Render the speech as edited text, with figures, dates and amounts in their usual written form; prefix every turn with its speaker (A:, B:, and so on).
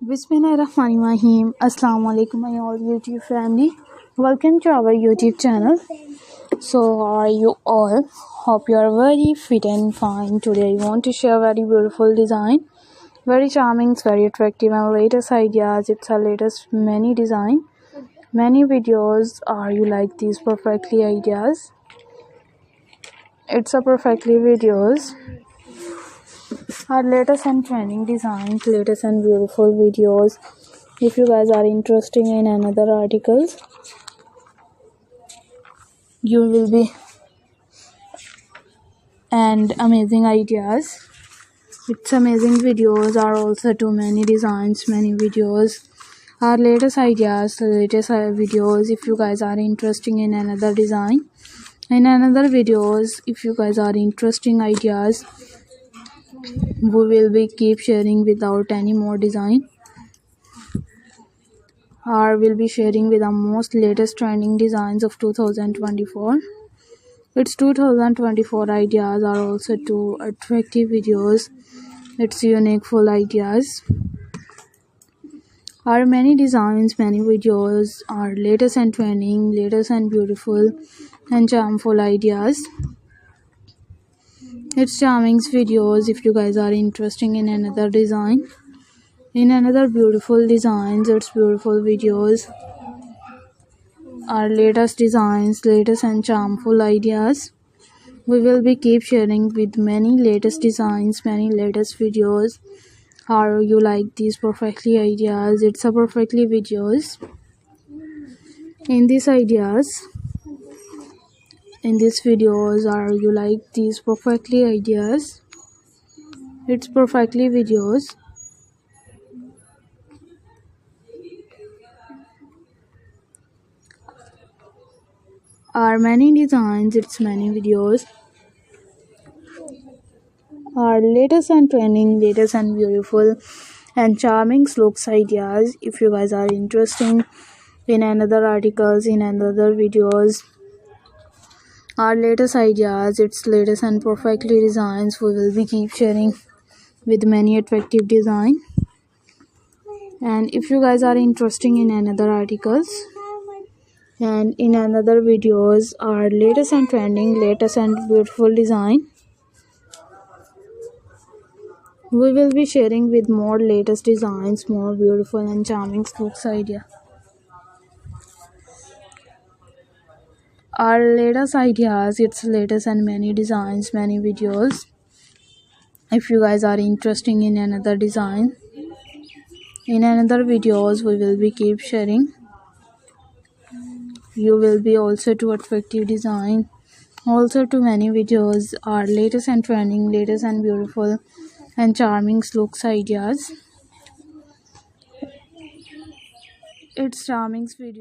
A: Bismillahirrahmanirrahim. Assalamu alaikum my all YouTube family. Welcome to our YouTube channel. So how are you all? Hope you are very fit and fine. Today I want to share very beautiful design. Very charming, very attractive and latest ideas. It's our latest many design. Many videos. Are you like these perfectly ideas? It's a perfectly videos. Our latest and trending designs, latest and beautiful videos. If you guys are interested in another articles, you will be and amazing ideas. It's amazing videos are also too many designs, many videos. Our latest ideas, latest videos. If you guys are interested in another design, in another videos, if you guys are interesting ideas, we will be keep sharing without any more design. Or will be sharing with the most latest trending designs of 2024. Its 2024 ideas are also two attractive videos. It's unique full ideas. Our many designs, many videos are latest and trending, latest and beautiful and charmful ideas. It's charming videos. If you guys are interested in another design, in another beautiful designs, it's beautiful videos. Our latest designs, latest and charmful ideas. We will be keep sharing with many latest designs, many latest videos. How you like these perfectly ideas? It's a perfectly videos. In these ideas, in these videos, are you like these perfectly ideas? It's perfectly videos. Are many designs, it's many videos. Our latest and trending, latest and beautiful and charming looks ideas. If you guys are interested in another articles, in another videos, our latest ideas, its latest and perfectly designs, we will be keep sharing with many attractive design. And if you guys are interested in another articles and in another videos, our latest and trending, latest and beautiful design, we will be sharing with more latest designs, more beautiful and charming looks idea. Our latest ideas, its latest and many designs, many videos. If you guys are interested in another design, in another videos, we will be keep sharing. You will be also to attractive design, also to many videos. Our latest and trending, latest and beautiful and charming looks ideas. It's charming video.